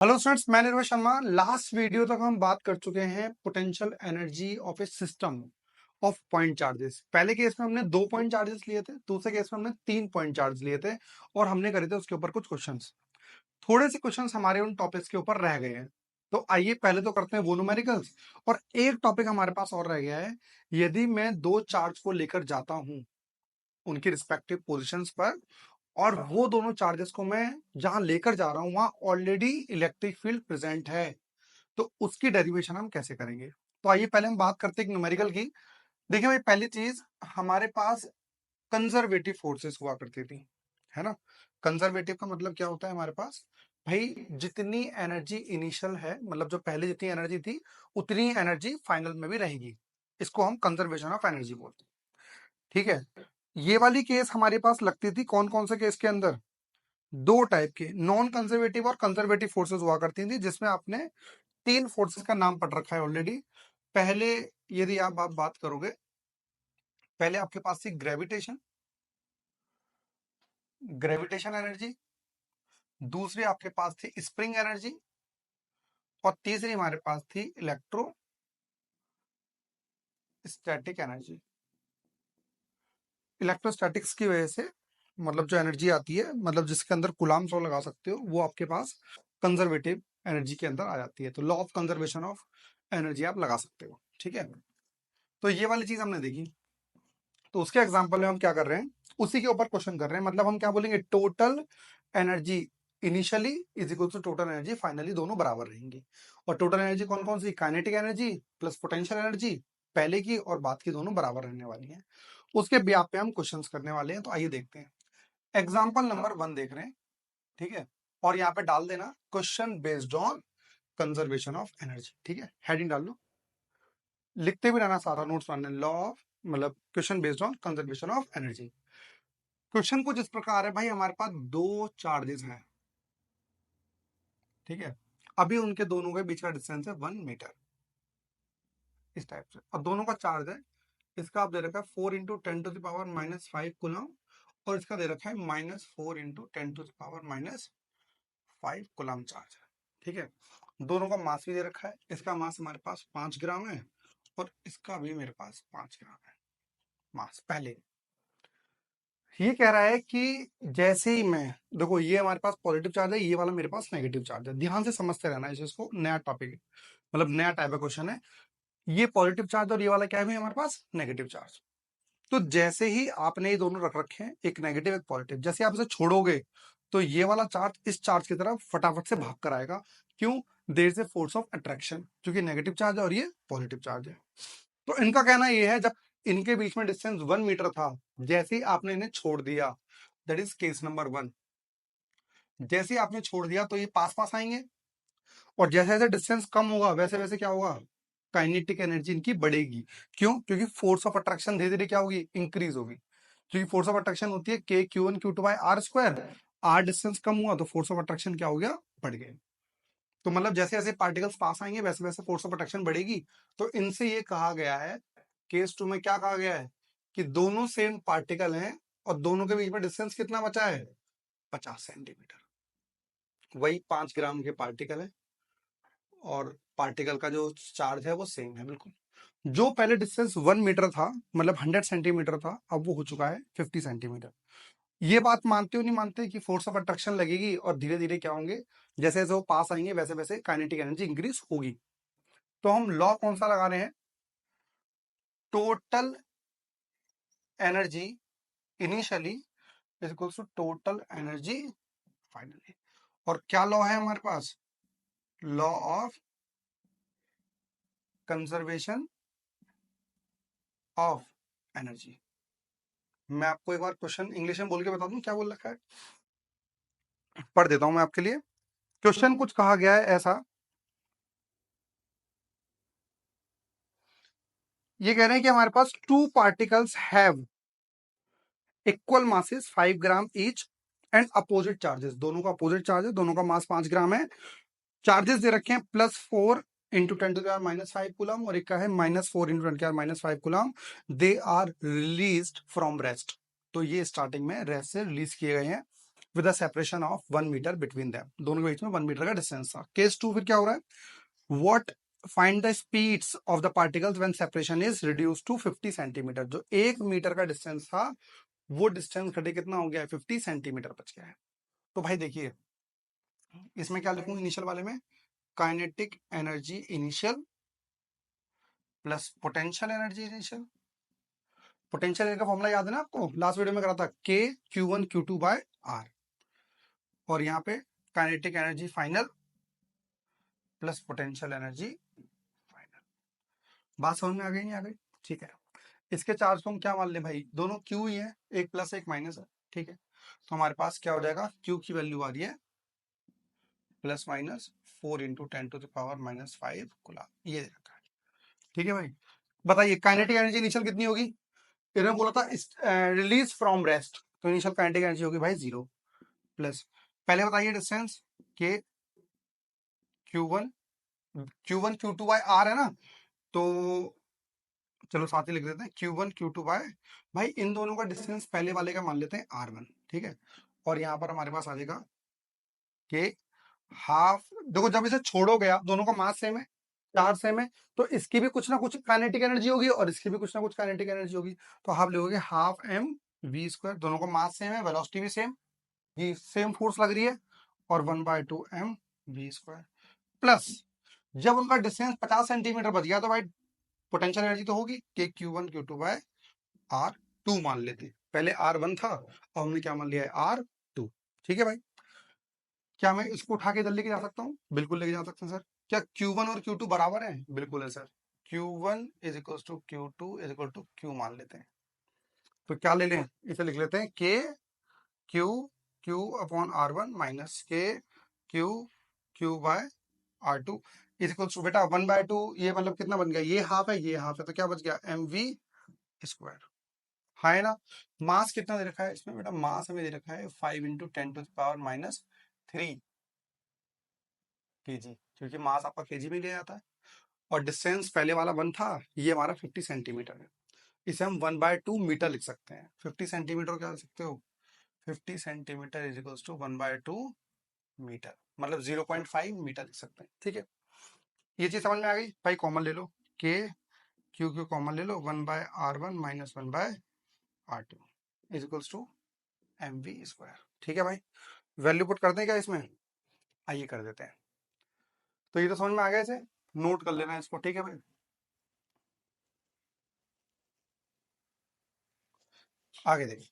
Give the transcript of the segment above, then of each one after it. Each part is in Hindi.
हेलो स्टूडेंट्स, मैं निर्भय शर्मा। लास्ट वीडियो तक हम बात कर चुके हैं potential energy of a system of point charges. पहले केस में हमने 2 पॉइंट चार्जेस लिए थे, दूसरे केस में हमने 3 पॉइंट चार्ज लिए थे और हमने करे थे उसके ऊपर कुछ क्वेश्चंस। थोड़े से क्वेश्चंस हमारे उन टॉपिक्स के ऊपर रह गए हैं, तो आइए पहले तो करते हैं वो न्यूमेरिकल्स। और एक टॉपिक हमारे पास और रह गया है। यदि मैं दो चार्ज को लेकर जाता हूं उनकी रिस्पेक्टिव पोजिशंस पर, और वो दोनों चार्जेस को मैं जहां लेकर जा रहा हूं वहां ऑलरेडी इलेक्ट्रिक फील्ड प्रेजेंट है, तो उसकी डेरिवेशन हम कैसे करेंगे। तो आइए पहले हम बात करते हैं न्यूमेरिकल की। देखिए भाई, पहली चीज हमारे पास कंजर्वेटिव फोर्सेस हुआ करती थी, है ना। कंजर्वेटिव का मतलब क्या होता है हमारे पास? भाई जितनी एनर्जी इनिशियल है, मतलब जो पहले जितनी एनर्जी थी उतनी एनर्जी फाइनल में भी रहेगी। इसको हम कंजर्वेशन ऑफ एनर्जी बोलते हैं। ठीक है, ये वाली केस हमारे पास लगती थी कौन कौन से केस के अंदर? दो टाइप के नॉन कंजर्वेटिव और कंजर्वेटिव फोर्सेस हुआ करती थी, जिसमें आपने तीन फोर्सेस का नाम पढ़ रखा है ऑलरेडी। पहले यदि आप बात करोगे, पहले आपके पास थी ग्रेविटेशन, ग्रेविटेशन एनर्जी। दूसरी आपके पास थी स्प्रिंग एनर्जी, और तीसरी हमारे पास थी इलेक्ट्रोस्टैटिक एनर्जी। इलेक्ट्रोस्टैटिक्स की वजह से मतलब जो एनर्जी आती है, मतलब जिसके अंदर कुलाम लॉ लगा सकते हो, वो आपके पास कंजर्वेटिव एनर्जी के अंदर आ जाती है। तो law of conservation of energy आप लगा सकते हो। ठीक है, तो ये वाली चीज हमने देखी। तो उसके एग्जांपल में हम क्या कर रहे हैं, उसी के ऊपर क्वेश्चन कर रहे हैं। मतलब हम क्या बोलेंगे, total energy initially is equal to total energy finally, दोनों बराबर रहेंगी। और टोटल एनर्जी कौन कौन सी? Kinetic energy plus potential energy, पहले की और बाद की दोनों बराबर रहने वाली हैं। उसके ब्याह पे हम क्वेश्चंस करने वाले हैं। तो आइए देखते हैं। एग्जाम्पल नंबर 1 देख रहे हैं, ठीक है। और यहाँ पे डाल देना question based on conservation of energy. ठीक है, हेडिंग डाल लो, लिखते भी रहना सारा नोट्स बनने। लॉ ऑफ मतलब question based on conservation of energy. Question कुछ इस प्रकार है भाई, हमारे पास दो चार्जेस हैं, ठीक है। अभी उनके दोनों के बीच का डिस्टेंस है 1 मीटर, इस टाइप से। और दोनों का चार्ज है, इसका आप दे रखा है 4 × 10⁻⁵ कूलम, और इसका दे रखा है -4 × 10⁻⁵ कूलम चार्ज है। ठीक है, दोनों का मास भी दे रखा है। इसका मास हमारे पास 5 ग्राम है, और इसका भी मेरे पास 5 ग्राम है मास। पहले ये कह रहा है कि जैसे ही मैं, देखो ये हमारे पास पॉजिटिव चार्ज है, ये वाला मेरे पास नेगेटिव चार्ज है। ध्यान से समझते रहना है इसको, नया टॉपिक है, मतलब नया टाइप का क्वेश्चन है। ये पॉजिटिव चार्ज और ये वाला क्या है हमारे पास? Negative charge. तो जैसे ही आपने ये दोनों रख रखे हैं, एक नेगेटिव एक पॉजिटिव, जैसे आप इसे छोड़ोगे तो ये वाला चार्ज इस चार्ज की तरफ फटाफट से भाग कर आएगा। क्यों? There is a force of attraction, क्योंकि नेगेटिव चार्ज है और ये पॉजिटिव चार्ज है। तो इनका कहना ये है, जब इनके बीच में डिस्टेंस 1 मीटर था, जैसे ही आपने इन्हें छोड़ दिया, दैट इज केस नंबर 1, जैसे ही आपने छोड़ दिया तो ये पास पास आएंगे, और जैसे जैसे डिस्टेंस कम होगा वैसे वैसे क्या होगा? काइनेटिक एनर्जी इनकी बढ़ेगी। क्यों? क्योंकि फोर्स ऑफ अट्रैक्शन धीरे धीरे क्या होगी? इंक्रीज होगी। क्योंकि फोर्स ऑफ अट्रैक्शन होती है k Q1 Q2 by r square. R distance कम हुआ तो फोर्स ऑफ अट्रैक्शन क्या हो गया? बढ़ गया। तो मतलब जैसे जैसे पार्टिकल्स पास आएंगे वैसे वैसे फोर्स ऑफ अट्रैक्शन बढ़ेगी। तो इनसे ये कहा गया है, केस 2 में क्या कहा गया है, कि दोनों सेम पार्टिकल हैं और दोनों के बीच में डिस्टेंस कितना बचा है? 50 सेंटीमीटर। वही 5 ग्राम के पार्टिकल है, और पार्टिकल का जो चार्ज है वो सेम है बिल्कुल। जो पहले डिस्टेंस 1 मीटर था, मतलब 100 सेंटीमीटर था, अब वो हो चुका है 50 सेंटीमीटर। ये बात मानते हो नहीं मानते कि फोर्स ऑफ अट्रैक्शन लगेगी और धीरे धीरे क्या होंगे, जैसे जैसे वो पास आएंगे वैसे वैसे काइनेटिक एनर्जी इंक्रीज होगी। तो हम लॉ कौन सा लगा रहे हैं? Total energy initially is equals to total energy finally. और क्या लॉ है हमारे पास? Law of conservation of energy. मैं आपको एक बार क्वेश्चन इंग्लिश में बोल के बता दूं क्या बोल रखा है, पढ़ देता हूं मैं आपके लिए। क्वेश्चन कुछ कहा गया है ऐसा, ये कह रहे हैं कि हमारे पास two particles have equal masses 5 gram each and opposite charges. दोनों का अपोजिट चार्ज है, दोनों का मास 5 ग्राम है। चार्जेस दे रखे हैं +4 × 10⁻⁵ कूलम, और एक का है -4 × 10⁻⁵ coulomb. They are released from rest. तो ये स्टार्टिंग में रेस्ट से रिलीज किए गए हैं। With a separation of 1 metre between them, दोनों के बीच में 1 मीटर का डिस्टेंस था। केस 2 फिर क्या हो रहा है, what find the speeds of the particles when separation is reduce to 50 centimetre. जो 1 मीटर का डिस्टेंस था वो डिस्टेंस घटे कितना हो गया है, 50 सेंटीमीटर बच गया है। तो भाई देखिए इसमें क्या लिखूं इनिशियल वाले में, kinetic energy initial plus potential energy initial. Potential energy का फॉर्मूला याद है ना आपको, लास्ट वीडियो में करा था, के Q1 Q2 बाय आर। और यहाँ पे kinetic energy final plus potential energy final. बात समझ में आ गई नहीं आ गई? ठीक है। इसके चार्ज को हम क्या मान लें भाई, दोनों क्यू ही है, एक प्लस एक माइनस है, ठीक है। तो हमारे पास क्या हो जाएगा, क्यू की वैल्यू आ रही है प्लस माइनस 4 × 10⁻⁵ गुलाम, ये दे रखा है। ठीक है भाई, बताइए काइनेटिक एनर्जी इनिशियल कितनी होगी, इन्होंने बोला था रिलीज फ्रॉम रेस्ट, तो इनिशियल काइनेटिक एनर्जी होगी भाई 0 प्लस, पहले बताइए डिस्टेंस के Q1 Q2 बाय आर है ना, तो चलो साथ ही लिख देते हैं Q1 Q2 बाय, भाई इन दोनों का डिस्टेंस पहले वाले का मान लेते हैं R1, ठीक है। और यहाँ पर हमारे पास आ जाएगा कि हाफ, देखो जब इसे छोड़ोगे आप, दोनों का मास सेम है, चार्ज सेम है, तो इसकी भी कुछ ना कुछ काइनेटिक एनर्जी होगी और इसकी भी कुछ ना कुछ काइनेटिक एनर्जी होगी। तो आप लिखोगे हाफ एम वी स्क्वायर, दोनों का मास सेम है, वेलोसिटी भी सेम, ये सेम फोर्स लग रही है, और 1/2 एम वी स्क्वायर प्लस, जब उनका डिस्टेंस 50 सेंटीमीटर बच गया तो भाई पोटेंशियल एनर्जी तो होगी कि Q1 Q2 बाय R2 मान लेते, पहले R1 था और हमने क्या मान लिया है R2। ठीक है भाई, क्या मैं इसको उठा के इधर लेके जा सकता हूँ, बिल्कुल लेके जा सकते हैं सर। क्या Q1 और Q2 बराबर है, बिल्कुल है sir, Q1 is equal to Q2 is equal to Q मान लेते हैं। तो क्या ले लें, इसे लिख लेते हैं k q q upon R1 minus k q q by R2 is equal to, बेटा 1/2, ये मतलब कितना बन गया, ये हाफ है ये हाफ है, तो क्या बच गया एम वी स्क्वायर, हाँ है ना। मास कितना दे रखा है इसमें बेटा, मास हमें दे रखा है 5 × 10⁻³ केजी, क्योंकि मास आपका केजी में लिया जाता है। और डिस्टेंस पहले वाला 1 था, ये हमारा 50 सेंटीमीटर है, इसे हम 1/2 मीटर लिख सकते हैं। 50 सेंटीमीटर क्या लिख सकते हो, 50 centimetre is equal to 1/2 metre, मतलब 0.5 मीटर लिख सकते हैं। ठीक है, ये चीज समझ में आ गई भाई, कॉमन ले लो, के क्यू क्यू कॉमन ले लो, 1/R1 minus 1/R2 is equal to M V square. ठीक है भाई, वैल्यू पुट करते हैं क्या इसमें, आइए कर देते हैं। तो ये तो समझ में आ गया, इसे नोट कर लेना है इसको, ठीक है भाई। आगे देखिए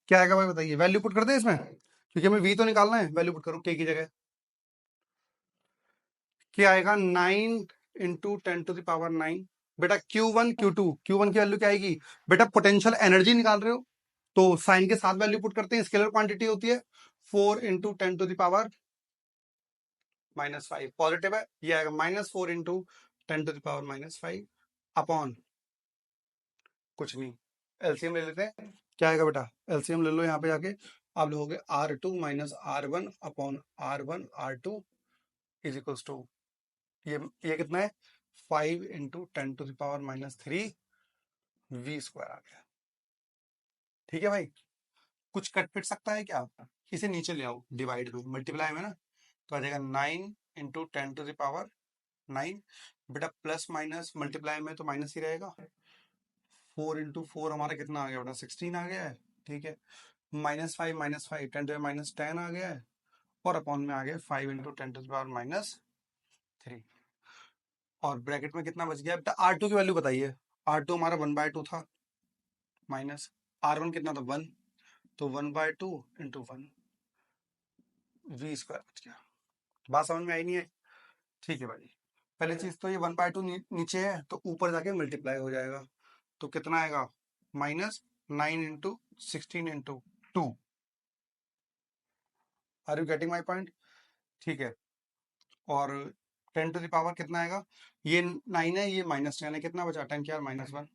क्या आएगा भाई, बताइए, वैल्यू पुट करते हैं इसमें, क्योंकि हमें वी तो निकालना है, वैल्यू पुट करो के की जगह, क्या आएगा 9 × 10⁻⁹। बेटा Q1 की वैल्यू क्या आएगी, बेटा पोटेंशियल एनर्जी निकाल रहे हो तो साइन के साथ वैल्यू पुट करते हैं, स्केलर क्वांटिटी होती है, 4 × 10⁻⁵ पॉजिटिव है, ये आएगा -4 × 10⁻⁵ अपॉन कुछ नहीं, एलसीएम ले लेते हैं, क्या आएगा बेटा, एलसीएम ले लो यहाँ पे जाके, आप लोगोगे R2 minus R1 upon R1 R2 is equals to, ये कितना है 5 × 10⁻³ वी स्क्वायर आ गया। ठीक है भाई, कुछ कट पिट सकता है क्या, इसे नीचे ले आओ, डिवाइड में मल्टीप्लाई में ना, तो आ जाएगा 9 × 10⁻⁹ बेटा, प्लस माइनस मल्टीप्लाई में तो माइनस ही रहेगा, 4 × 4 हमारा कितना आ गया बेटा, 16 आ गया है। ठीक है, -5 -5 10⁻⁻10 आ गया है, और अपॉन में आ गया 5 × 10⁻³ और ब्रैकेट में कितना बच गया बेटा, R2 की वैल्यू बताइए, R2 हमारा 1/2 था, माइनस R1 कितना था 1, तो 1/2 × 1 वी स्क्वायर बच गया। बात समझ में आई नहीं है? ठीक है भाई, पहली चीज तो ये 1/2 नीचे है तो ऊपर जाके मल्टीप्लाई हो जाएगा, तो कितना आएगा -9 × 16 × 2। Are you getting my point? ठीक है, और 10⁻ कितना आएगा, ये 9 है, ये -10 है, कितना बचा 10 क्या -1,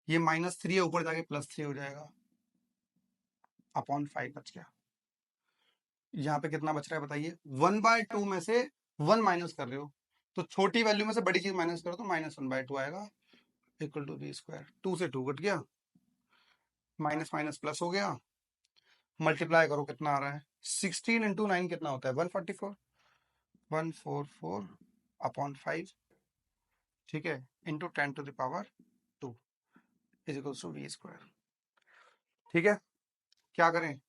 ये -3 है, ऊपर जाके +3 हो जाएगा, अपॉन 5 बच गया। यहाँ पे कितना बच रहा है बताइए, 1/2 में से 1 माइनस कर रहे हो, तो छोटी वैल्यू में से बड़ी चीज माइनस करो तो -1/2 आएगा, इक्वल टू वी स्क्वायर, 2 से 2 कट गया, माइनस माइनस प्लस हो गया, मल्टीप्लाई करो कितना आ रहा है, 16 इंटू 9 कितना होता है, 144, 144 अपॉन 5, ठीक है, into 10⁻², is equal to v²। ठीक है, क्या करें,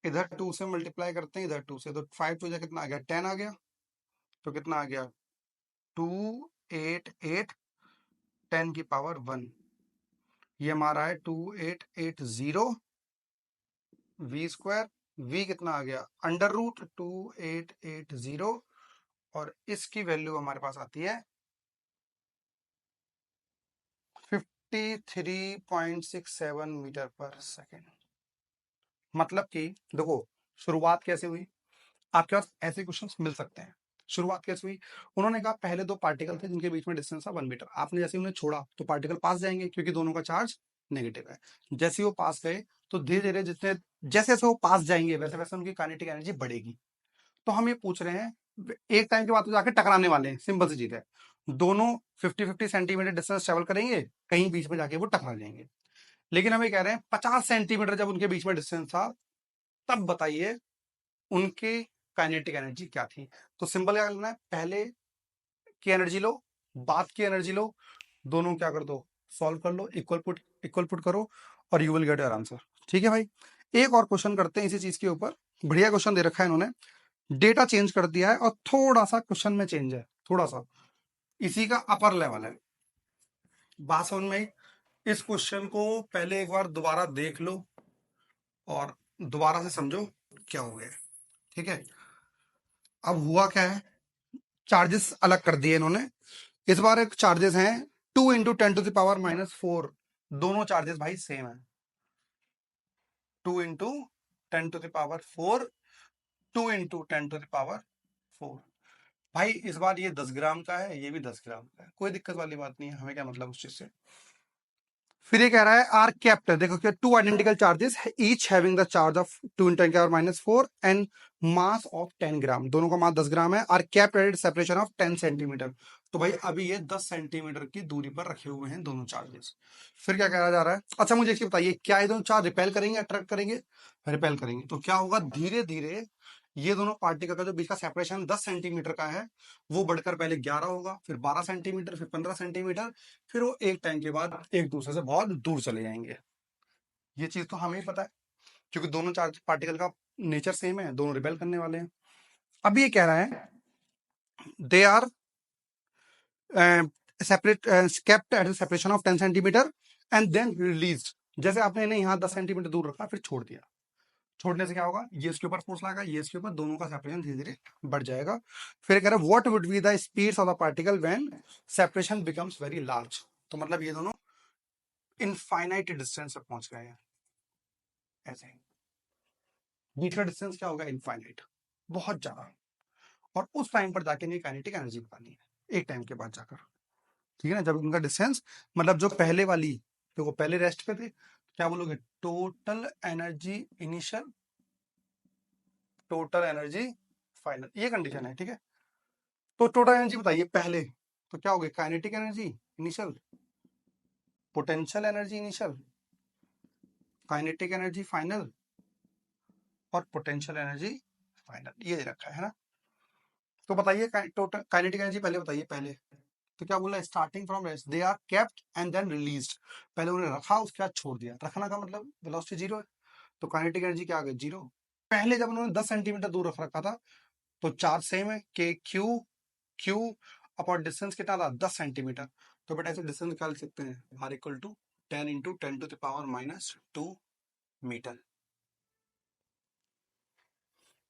इधर 2 से मल्टीप्लाई करते हैं, इधर 2 से, तो 5 टू जा कितना आ गया, 10 आ गया, तो कितना आ गया, 288 10⁻1, ये हमारा है 2880 v², v कितना आ गया, √2880, और इसकी वैल्यू हमारे पास आती है 53.67 मीटर पर सेकेंड। मतलब कि देखो शुरुआत कैसे हुई, आपके पास ऐसे क्वेश्चंस मिल सकते हैं। शुरुआत कैसे हुई, उन्होंने कहा पहले दो पार्टिकल थे जिनके बीच में डिस्टेंस था 1 मीटर, आपने जैसे उन्हें छोड़ा तो पार्टिकल पास जाएंगे क्योंकि दोनों का चार्ज नेगेटिव है। जैसे ही वो पास गए तो धीरे धीरे जितने जैसे जैसे वो पास जाएंगे वैसे वैसे उनकी काइनेटिक एनर्जी बढ़ेगी। तो हम ये पूछ रहे हैं, एक टाइम के बाद तो जाके टकराने वाले हैं, सिंपल सी चीज है, दोनों 50-50 सेंटीमीटर डिस्टेंस ट्रेवल करेंगे, कहीं बीच में जाके वो टकरा जाएंगे। लेकिन हम ये कह रहे हैं 50 सेंटीमीटर जब उनके बीच में डिस्टेंस था, तब बताइए उनकी काइनेटिक एनर्जी क्या थी। तो सिंपल क्या करना है, पहले की एनर्जी लो, बाद की एनर्जी लो, दोनों क्या कर दो, सॉल्व कर लो, इक्वल पुट करो, और you will get your answer. ठीक है भाई, एक और क्वेश्चन करते हैं इसी चीज के ऊपर, बढ़िया क्वेश्चन दे रखा है इन्होंने, डेटा चेंज कर दिया है और थोड़ा सा क्वेश्चन में चेंज है, थोड़ा सा इसी का अपर लेवल है, बात समझ में आई। इस क्वेश्चन को पहले एक बार दोबारा देख लो और दोबारा से समझो क्या हो गया। ठीक है, अब हुआ क्या है, चार्जेस अलग कर दिए इन्होंने, इस बार एक चार्जेस हैं 2 × 10⁻⁻⁴, दोनों चार्जेस भाई सेम है, 2 × 10⁻⁴, 2 × 10⁻⁴। भाई इस बार ये 10 ग्राम का है, ये भी 10 ग्राम का है, कोई दिक्कत वाली बात नहीं है, हमें क्या मतलब उस चीज से। फिर ये कह रहा है आर कैप्ट, देखो क्या, two identical charges each having the charge of 2 × 10⁻⁴ and mass of 10 gram, दोनों का मास 10 ग्राम है, are kept at separation of 10 centimetre. तो भाई अभी ये 10 सेंटीमीटर की दूरी पर रखे हुए हैं दोनों चार्जेस। फिर क्या कहा जा रहा है, अच्छा मुझे इसकी बताइए, क्या ये दोनों चार्ज रिपेल करेंगे, अट्रैक्ट करेंगे, रिपेल करेंगे, तो क्या होगा, धीरे धीरे ये दोनों पार्टिकल का जो बीच का सेपरेशन 10 सेंटीमीटर का है, वो बढ़कर पहले 11 होगा, फिर 12 सेंटीमीटर, फिर 15 सेंटीमीटर, फिर वो एक टाइम के बाद एक दूसरे से बहुत दूर चले जाएंगे। ये चीज तो हमें ही पता है क्योंकि दोनों चार्ज पार्टिकल का नेचर सेम है, दोनों रिपेल करने वाले हैं। अब ये कह रहा है they are separate kept at separation of 10 centimetre and then release, जैसे आपने इन्हें यहाँ 10 सेंटीमीटर दूर रखा फिर छोड़ दिया, छोड़ने से क्या होगा, ये इसके ऊपर फोर्स लगाएगा, ये इसके ऊपर, दोनों का सेपरेशन धीरे धीरे बढ़ जाएगा। फिर कह रहा है what would be the speeds of the particle when separation becomes very large, तो मतलब ये दोनों इनफाइनाइट डिस्टेंस पे पहुंच गए हैं, ऐसे बीच का डिस्टेंस क्या होगा, इनफाइनाइट, बहुत ज्यादा, और उस टाइम पर जाके नहीं काइनेटिक एनर्जी बतानी है, एक टाइम के बाद जाकर। ठीक है ना, जब उनका डिस्टेंस, मतलब जो पहले वाली, देखो पहले रेस्ट पे थे, क्या बोलोगे, total energy initial, total energy final, ये कंडीशन है। ठीक है, तो टोटल एनर्जी बताइए पहले, तो क्या होगी, kinetic energy initial, potential energy initial, kinetic energy final, और पोटेंशियल एनर्जी फाइनल, ये दे रखा है ना। तो बताइए टोटल काइनेटिक एनर्जी पहले बताइए, पहले तो क्या बोला, starting from rest they are kept and then released, पहले उन्हें रखा उसके बाद छोड़ दिया, रखना का मतलब वेलोसिटी जीरो है, तो काइनेटिक एनर्जी क्या आ गई, जीरो। पहले जब उन्होंने 10 सेंटीमीटर दूर रख रखा था तो चार्ज सेम है, के क्यू क्यू अपॉन डिस्टेंस कितना था, 10 सेंटीमीटर, तो बेटा ऐसे डिस्टेंस निकाल सकते हैं, R equal to 10 × 10⁻⁻² metre.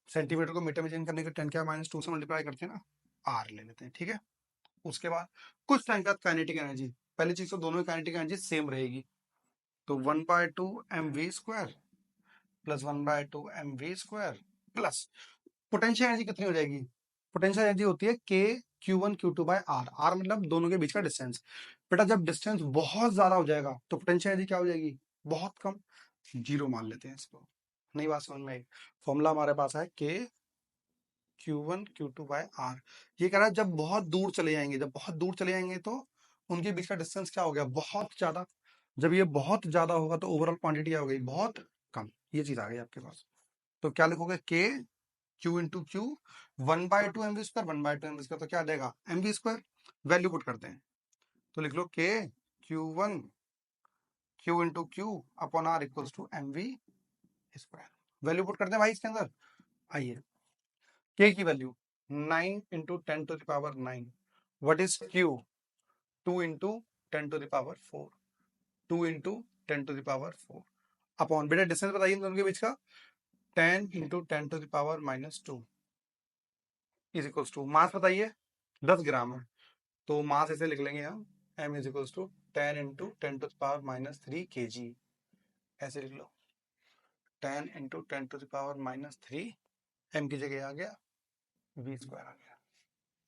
Centimetre को मीटर में चेंज करने के 10⁻² से मल्टीप्लाई करते हैं ना, आर ले लेते हैं। ठीक है, उसके बाद कुछ टाइम बाद काइनेटिक एनर्जी, पहली चीज तो दोनों की काइनेटिक एनर्जी सेम रहेगी, तो 1/2 mv² plus 1/2 mv² plus potential energy कितनी हो जाएगी, पोटेंशियल एनर्जी होती है के Q1 Q2/R, आर मतलब दोनों के बीच का डिस्टेंस। बेटा जब डिस्टेंस बहुत ज्यादा हो जाएगा तो पोटेंशियल एनर्जी क्या हो जाएगी, बहुत कम, जीरो मान लेते हैं इसको। नई बात समझ में आई, फॉर्मूला हमारे पास है के Q1 Q2/R। ये कह रहा है जब बहुत दूर चले जाएंगे, जब बहुत दूर चले जाएंगे तो उनके बीच का डिस्टेंस क्या हो गया, बहुत ज्यादा, जब ये बहुत ज्यादा होगा तो ओवरऑल क्वांटिटी क्या हो गई, बहुत कम, ये चीज आ गई आपके पास। तो क्या लिखोगे, के Q into Q, 1/2 mv², 1/2 mv², तो क्या आ जाएगा mv²। वैल्यू पुट करते हैं, तो लिख लो के Q1 Q into Q upon R equals to mv²। Value put करते हैं भाई इसके अंदर। आइए, के की value 9 × 10⁻⁹। What is Q, 2 × 10⁻⁴, 2 × 10⁻⁴, upon, बेटा डिस्टेंस बताइए इन दोनों के बीच का, 10 × 10⁻⁻2 इज इक्वल्स टू, मास बताइए 10 ग्राम है, तो मास ऐसे लिख लेंगे हम, m is equals to 10 × 10⁻³ kg, ऐसे लिख लो, 10 × 10⁻³ m की जगह आ गया v² आ गया,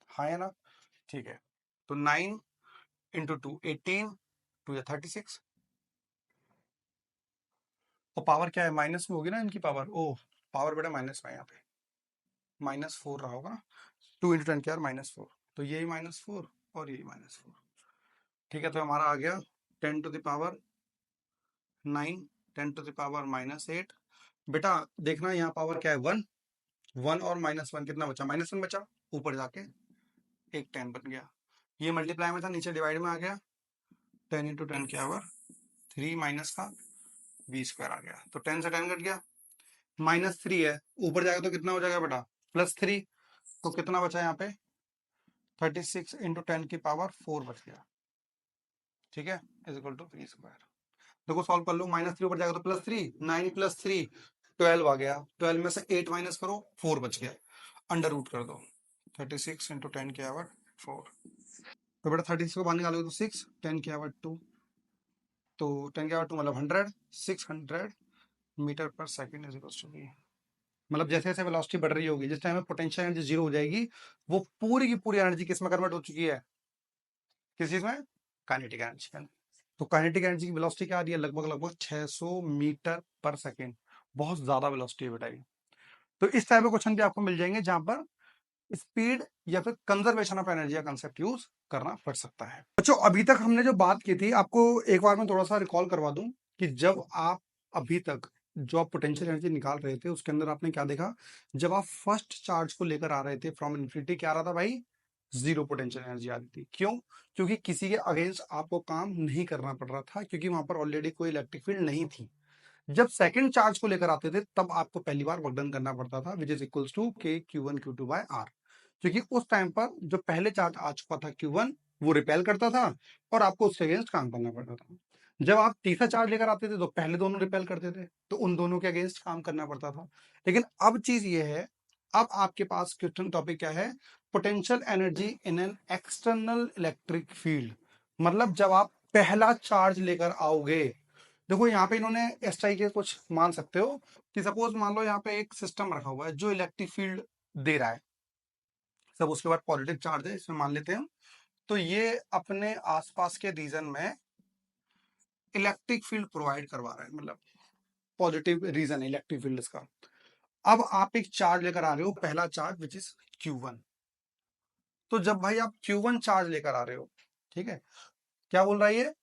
हाँ है ना। ठीक है, तो 9 × 2 18, 2 या 36, और पावर क्या है, माइनस में होगी ना इनकी पावर, ओ पावर बेटा माइनस में, यहाँ पे -4 रहा होगा ना, 2 × 10 क्या -4, तो यही -4 और यही -4। ठीक है, तो हमारा आ गया 10⁻9, 10⁻⁻8। बेटा देखना यहाँ पावर क्या है, 1, 1 और -1 कितना बचा, -1 बचा, ऊपर जाके एक 10 बन गया, ये मल्टीप्लाई में था, नीचे डिवाइड में आ गया, 10 × 10 क्या हुआ 3 माइनस का v² आ गया, तो 10 से 10 कट गया, -3 है, ऊपर जाएगा तो कितना हो जाएगा बेटा, +3, तो कितना बचा यहाँ पे 36 × 10⁻⁴ बच गया। ठीक है, इज इक्वल टू v²। देखो सॉल्व कर लो, -3 ऊपर जाएगा तो +3, 9 + 3 12 आ गया, 12 में से 8 माइनस करो, 4 बच गया, अंडर रूट कर दो, 36 × 10⁻⁴। तो बेटा 36 को बाहर निकालोगे तो 6, 10⁻², तो 10⁻² मतलब 100, 600 मीटर पर second is equal to v। मतलब जैसे जैसे वेलोसिटी बढ़ रही होगी, जिस टाइम में पोटेंशियल एनर्जी जीरो हो जाएगी, वो पूरी की पूरी एनर्जी किस में कन्वर्ट हो चुकी है, किस चीज में, काइनेटिक एनर्जी में। तो काइनेटिक एनर्जी की वेलोसिटी क्या आ रही है, लगभग लगभग 600 मीटर पर सेकेंड, बहुत ज्यादा वेलोसिटी है बेटा ये। तो इस टाइप के क्वेश्चन भी आपको मिल जाएंगे जहां पर स्पीड या फिर कंजर्वेशन ऑफ एनर्जी का कंसेप्ट यूज करना पड़ सकता है। बच्चों अभी तक हमने जो बात की थी, आपको एक बार मैं थोड़ा सा रिकॉल करवा दूं कि जब आप अभी तक जो आप पोटेंशियल एनर्जी निकाल रहे थे उसके अंदर आपने क्या देखा, जब आप फर्स्ट चार्ज को लेकर आ रहे थे फ्रॉम इन्फिनिटी, क्या आ रहा था भाई, जीरो पोटेंशियल एनर्जी आ रही थी। क्यों, क्योंकि किसी के अगेंस्ट आपको काम नहीं करना पड़ रहा था, क्योंकि वहां पर ऑलरेडी कोई इलेक्ट्रिक फील्ड नहीं थी। जब सेकंड चार्ज को लेकर आते थे तब आपको पहली बार वर्क डन करना पड़ता था, विच इज इक्वल्स टू के Q1 Q2 बाय R, क्योंकि उस टाइम पर जो पहले चार्ज आ चुका था Q1 वो रिपेल करता था और आपको उसके अगेंस्ट काम करना पड़ता था। जब आप तीसरा चार्ज लेकर आते थे तो पहले दोनों रिपेल करते थे, तो उन दोनों के अगेंस्ट काम करना पड़ता था। लेकिन अब चीज ये है, अब आपके पास क्वेश्चन टॉपिक क्या है, potential energy in an external electric field. मतलब जब आप पहला चार्ज लेकर आओगे, देखो यहाँ पे इन्होंने एस टाई के कुछ मान सकते हो कि सपोज मान लो यहाँ पे एक सिस्टम रखा हुआ है जो इलेक्ट्रिक फील्ड दे रहा है, सब उसके बाद पॉजिटिव चार्ज है इसमें मान लेते हैं हम, तो ये अपने आसपास के रीजन में इलेक्ट्रिक फील्ड प्रोवाइड करवा रहा है, मतलब पॉजिटिव रीजन है इलेक्ट्रिक फील्ड इसका। अब आप एक चार्ज लेकर आ रहे हो, पहला चार्ज विच इज Q1, तो जब भाई आप Q1 चार्ज लेकर आ रहे हो, ठीक है, क्या बोल रहा है ये,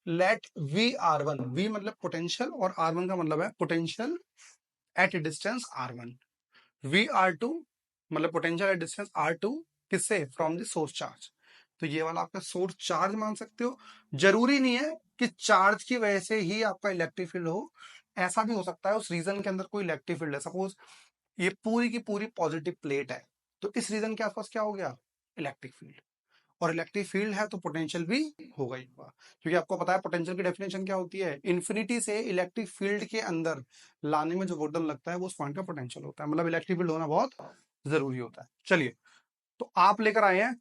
लेट V(R1), V मतलब पोटेंशियल और R1 का मतलब है potential at distance R1, V(R2) मतलब पोटेंशियल एट डिस्टेंस R2, किससे, फ्रॉम द सोर्स चार्ज। तो ये वाला आपका सोर्स चार्ज मान सकते हो। जरूरी नहीं है कि चार्ज की वजह से ही आपका इलेक्ट्रिक फील्ड हो, ऐसा भी हो सकता है उस रीजन के अंदर कोई इलेक्ट्रिक फील्ड है, सपोज ये पूरी की पूरी पॉजिटिव प्लेट है, तो इस रीजन के आसपास क्या हो गया, इलेक्ट्रिक फील्ड, और इलेक्ट्रिक फील्ड है तो पोटेंशियल भी होगा ही होगा, क्योंकि आपको पता है पोटेंशियल की डेफिनेशन क्या होती है, इन्फिनिटी से इलेक्ट्रिक फील्ड के अंदर लाने में जो वोल्टन लगता है वो उस पॉइंट का पोटेंशियल होता है, मतलब इलेक्ट्रिक फील्ड होना बहुत जरूरी होता है। चलिए, तो आप लेकर आए हैं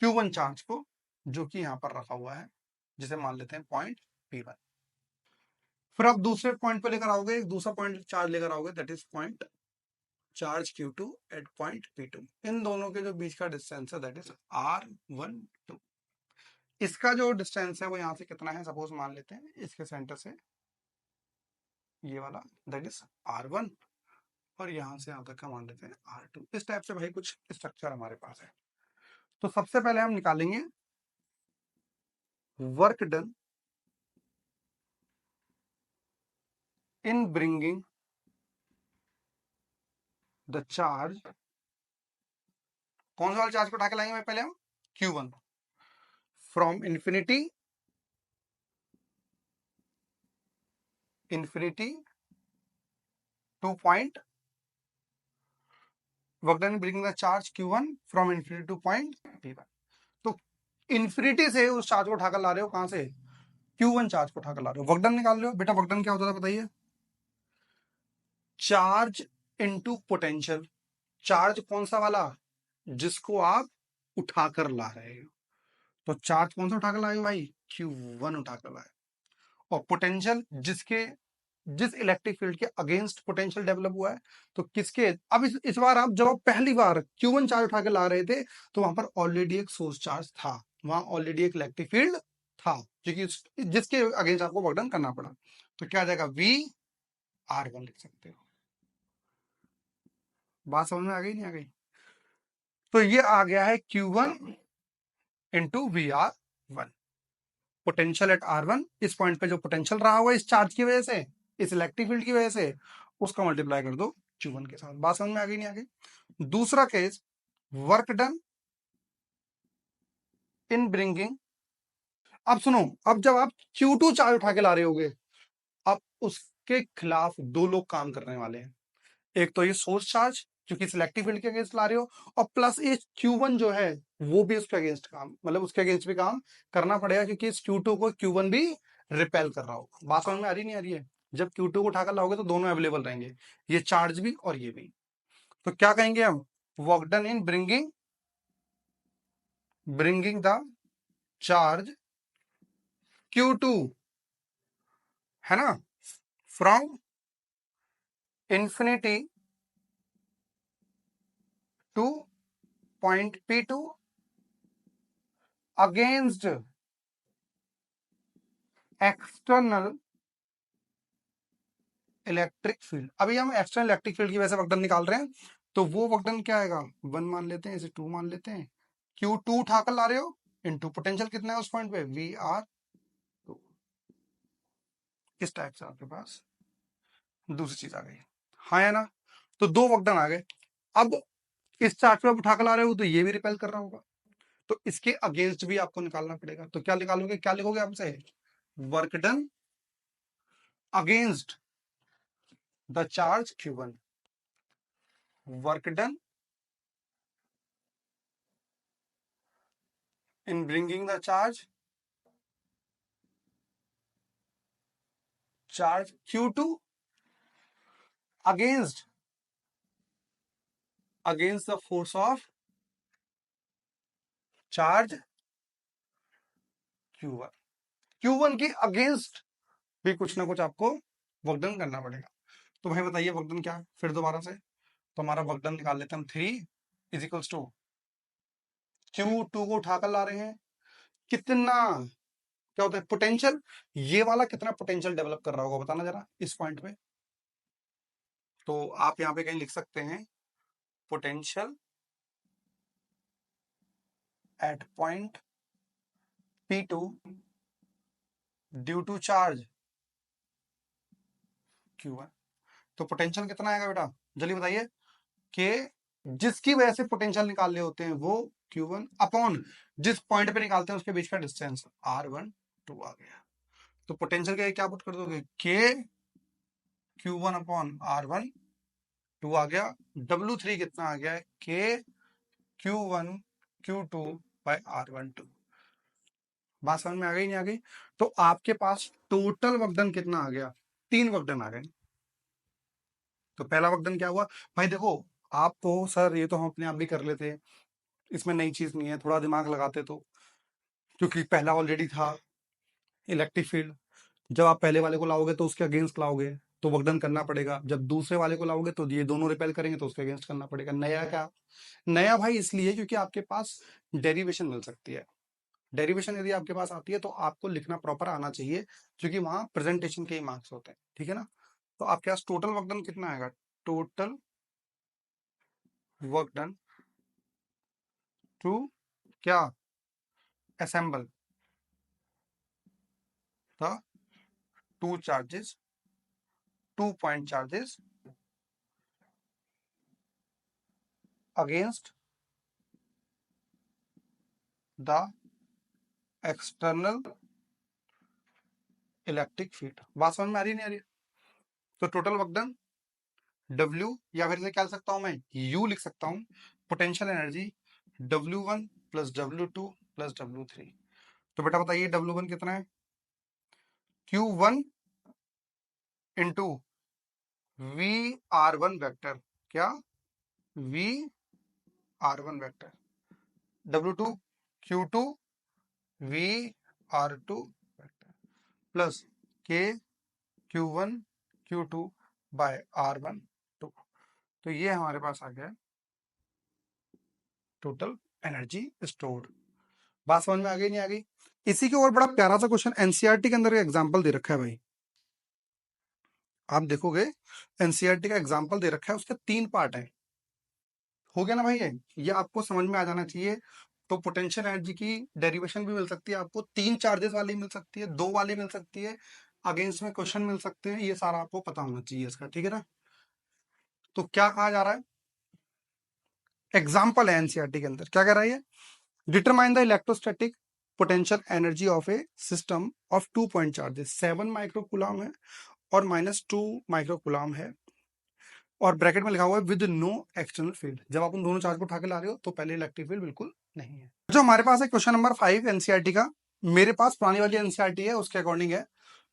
Q1 चार्ज को, जो कि यहाँ पर रखा हुआ है, जिसे मान लेते हैं पॉइंट P1। फिर आप दूसरे पॉइंट पे लेकर आओगे, एक दूसरा पॉइंट चार्ज लेकर आओगे, that is point charge Q2 at point P2। इन दोनों के जो बीच का डिस्टेंस है दैट इज R12। इसका जो डिस्टेंस है वो यहाँ से कितना है, सपोज मान लेते हैं इसके सेंटर से ये वाला, दैट इज R1, और यहाँ से यहाँ तक का मान लेते हैं R2। इस टाइप से भाई कुछ स्ट्रक्चर हमारे पास है। तो सबसे पहले हम निकालेंगे work done in bringing the charge, कौन सा वाला चार्ज को उठा के लाएंगे पहले हम, Q1 from infinity two point, work done bringing the charge Q1 from infinity two point P1। तो इन्फिनिटी से उस चार्ज को उठाकर ला रहे हो, कहां से, Q1 चार्ज को उठाकर ला रहे हो, वर्क डन निकाल रहे हो। बेटा वर्क डन क्या होता था बताइए, चार्ज इनटू पोटेंशियल। चार्ज कौन सा वाला, जिसको आप उठाकर ला रहे हो, तो चार्ज कौन सा उठाकर लाए हो भाई, Q1 उठाकर लाए। और पोटेंशियल जिसके, जिस इलेक्ट्रिक फील्ड के अगेंस्ट पोटेंशियल डेवलप हुआ है, तो किसके, अब इस बार आप जब आप पहली बार Q1 चार्ज उठा के ला रहे थे, तो वहां पर ऑलरेडी एक सोर्स चार्ज था, वहां ऑलरेडी एक इलेक्ट्रिक फील्ड था, जिसके अगेंस्ट आपको वर्क डन करना पड़ा। तो क्या आ जाएगा, VR1 लिख सकते हो। बात समझ में आ गई नहीं आ गई, तो ये आ गया है Q1 into VR1। Potential at R1, इस पॉइंट पे जो पोटेंशियल रहा हुआ इस चार्ज की वजह से, इस इलेक्ट्रिक फील्ड की वजह से, उसका मल्टीप्लाई कर दो Q1 के साथ। बात समझ में आ गई नहीं आ गई। दूसरा case, work done in bringing, अब सुनो, अब जब आप Q2 चार्ज उठा के ला रहे होगे, अब उसके खिलाफ दो लोग काम करने वाले हैं। एक तो ये सोर्स चार्ज जो कि सिलेक्टिव फील्ड के अगेंस्ट ला रहे हो, और प्लस ये Q1 जो है वो भी उसके अगेंस्ट काम, मतलब उसके अगेंस्ट भी काम करना पड़ेगा, क्योंकि इस Q2 को Q1 भी रिपेल कर रहा होगा। बात समझ में आ रही नहीं आ रही है, जब Q2 को उठाकर लाओगे तो दोनों अवेलेबल रहेंगे, ये चार्ज भी और ये भी। तो क्या कहेंगे हम, work done in bringing the charge Q2, है ना, from infinity two point P2 against external electric field. अभी हम एक्सटर्नल इलेक्ट्रिक फील्ड की वजह से वर्क डन निकाल रहे हैं, तो वो वर्क डन क्या आएगा, 1 मान लेते हैं, इसे 2 मान लेते हैं। Q2 उठाकर ला रहे हो, इनटू पोटेंशियल कितना है उस पॉइंट पे, VR2। इस टाइप से आपके पास दूसरी चीज आ गई, हाँ है ना। तो दो वर्क डन आ गए। अब इस चार्ज पे आप उठाकर ला रहे हो, तो ये भी रिपेल कर रहा होगा, तो इसके अगेंस्ट भी आपको निकालना पड़ेगा। तो क्या निकालोगे, क्या लिखोगे आपसे, work done against the charge Q1, work done in bringing the charge Q2 against the force of charge Q1। Q1 के अगेंस्ट भी कुछ ना कुछ आपको वर्क डन करना पड़ेगा। तो भाई बताइए वर्क डन क्या, फिर दोबारा से, तो हमारा वर्क डन निकाल लेते हैं हम, 3 इज इक्वल्स टू Q2 को उठाकर ला रहे हैं, कितना, क्या होता है पोटेंशियल, ये वाला कितना पोटेंशियल डेवलप कर रहा होगा बताना जरा इस पॉइंट पे। तो आप यहाँ पे कहीं लिख सकते हैं, potential at point P2 due to charge Q1। तो पोटेंशियल कितना आएगा बेटा, जल्दी बताइए, कि जिसकी वजह से पोटेंशियल निकाल रहे होते हैं वो Q1 अपॉन जिस पॉइंट पे निकालते हैं उसके बीच का डिस्टेंस R12 आ गया। तो पोटेंशियल का क्या पुट कर दोगे, के Q1 अपॉन R12 आ गया, W3 कितना आ गया, के Q1 Q2 बाय R12। बात समझ में आ गई नहीं आ गई। तो आपके पास टोटल वर्क डन कितना आ गया, 3 वर्क डन आ गए। तो पहला वर्क डन क्या हुआ, भाई देखो, आप तो सर ये तो हम अपने आप भी कर लेते, इसमें नई चीज नहीं है, थोड़ा दिमाग लगाते तो, क्योंकि पहला ऑलरेडी था इलेक्ट्रिक फील्ड। जब आप पहले वाले को लाओगे तो उसके अगेंस्ट लाओगे, तो वर्क डन करना पड़ेगा। जब दूसरे वाले को लाओगे तो ये दोनों रिपेल करेंगे, तो उसके अगेंस्ट करना पड़ेगा। नया क्या, नया भाई इसलिए क्योंकि आपके पास डेरिवेशन मिल सकती है। डेरिवेशन यदि आपके पास आती है तो आपको लिखना प्रॉपर आना चाहिए, क्योंकि वहां प्रेजेंटेशन के ही मार्क्स होते हैं, ठीक है ना। तो आपके पास टोटल वर्क डन कितना आएगा, टोटल वर्क डन टू क्या, assemble the two charges 2 point charges against the external electric field. बात समझ में आ रही नहीं आ रही? तो टोटल वर्क डन W, या फिर इसे क्या लिख सकता हूं मैं, U लिख सकता हूं, potential energy W1 plus W2 plus W3। तो बेटा बताइए W1 कितना है, Q1 इंटू VR1 वेक्टर, क्या VR1 vector, W2 Q2 VR2 vector plus K Q1 Q2 by R1 2। तो ये हमारे पास आ गया टोटल एनर्जी स्टोर्ड। बात समझ में आ गई नहीं आ गई? इसी के और बड़ा प्यारा सा क्वेश्चन एनसीईआरटी के अंदर एग्जांपल दे रखा है भाई, आप देखोगे एनसीईआरटी का एग्जांपल दे रखा है, उसके 3 पार्ट है। हो गया ना भाई? ये आपको समझ में आ जाना चाहिए। तो पोटेंशियल एनर्जी की डेरिवेशन भी मिल सकती है आपको, 3 चार्जेस वाली मिल सकती है, 2 वाली मिल सकती है, अगेंस्ट में क्वेश्चन मिल सकते हैं, ये सारा आपको पता होना चाहिए इसका, ठीक है ना? तो क्या कहा जा रहा है, एग्जाम्पल है एनसीईआरटी के अंदर, क्या कह रहा है ये, determine the electrostatic potential energy of a system of 2 point charges, 7 microcoulomb है और -2 माइक्रोकूलम है, और ब्रैकेट में लिखा हुआ है विद नो एक्सटर्नल फील्ड। जब आप उन दोनों चार्ज को उठा के ला रहे हो तो पहले इलेक्ट्रिक फील्ड बिल्कुल नहीं है। जो हमारे पास है क्वेश्चन नंबर 5 एनसीईआरटी का, मेरे पास पुरानी वाली एनसीईआरटी है उसके अकॉर्डिंग है,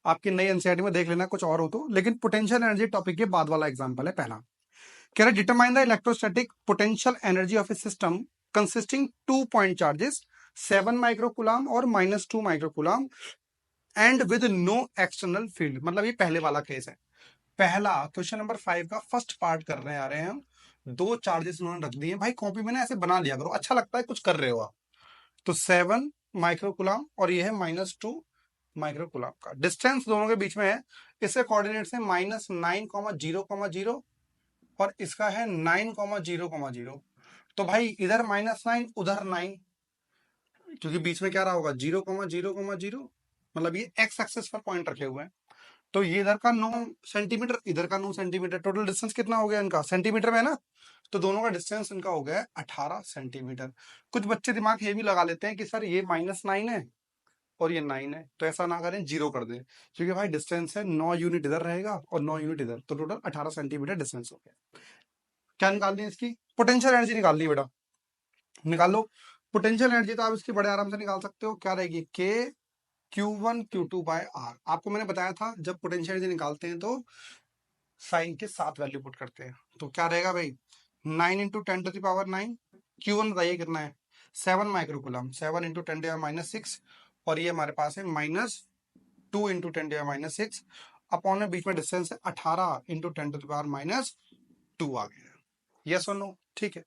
आपकी नई एनसीईआरटी में देख लेना कुछ और हो तो, लेकिन पोटेंशियल एनर्जी टॉपिक के बाद वाला एग्जांपल है पहला। कह रहा है determine the electrostatic potential energy of a system consisting 2 point charges 7 microcoulomb और -2 microcoulomb and with no external field. मतलब ये पहले वाला केस है। पहला क्वेश्चन नंबर 5 का फर्स्ट पार्ट कर रहे आ रहे हैं हम। 2 चार्जेस उन्होंने रख दिए भाई, कॉपी में ना ऐसे बना लिया करो, अच्छा लगता है कुछ कर रहे हो आप। तो 7 माइक्रोकूलम और ये है -2 माइक्रोकूलम का डिस्टेंस दोनों के बीच में है। इसके कोऑर्डिनेट्स है -9,0,0 और इसका है 9,0,0। तो भाई इधर -9 उधर 9, क्योंकि बीच में क्या रहा होगा 0,0,0, मतलब ये एक्स एक्सिस पर पॉइंट रखे हुए हैं। तो ये इधर का 9 सेंटीमीटर, इधर का 9 सेंटीमीटर, टोटल डिस्टेंस कितना हो गया इनका, सेंटीमीटर में है ना? तो दोनों का डिस्टेंस इनका हो गया 18 सेंटीमीटर। कुछ बच्चे दिमाग ये भी लगा लेते हैं कि सर ये -9 है और ये 9 है, तो ऐसा ना करें, 0 कर दें, क्योंकि भाई डिस्टेंस है 9 यूनिट इधर रहेगा और 9 यूनिट इधर, तो टोटल 18 सेंटीमीटर डिस्टेंस हो गया। क्या निकालनी है इसकी, पोटेंशियल एनर्जी निकालनी है बेटा, निकाल लो। पोटेंशियल एनर्जी तो आप इसकी बड़े आराम से निकाल सकते हो, क्या रहेगी, के Q1 Q2 बाय आर। आपको मैंने बताया था जब पोटेंशियल एनर्जी निकालते हैं तो साइन के साथ वैल्यू पुट करते हैं। तो क्या रहेगा भाई, 9 इंटू 10⁻⁹। Q1 बताइए कितना है, 7 माइक्रोकूलम, 7 इंटू 10⁻⁶, और ये हमारे पास है -2 इंटू 10⁻⁶, अपॉन में बीच में डिस्टेंस है 18 इंटू 10⁻², आ गया। यस और नो? ठीक है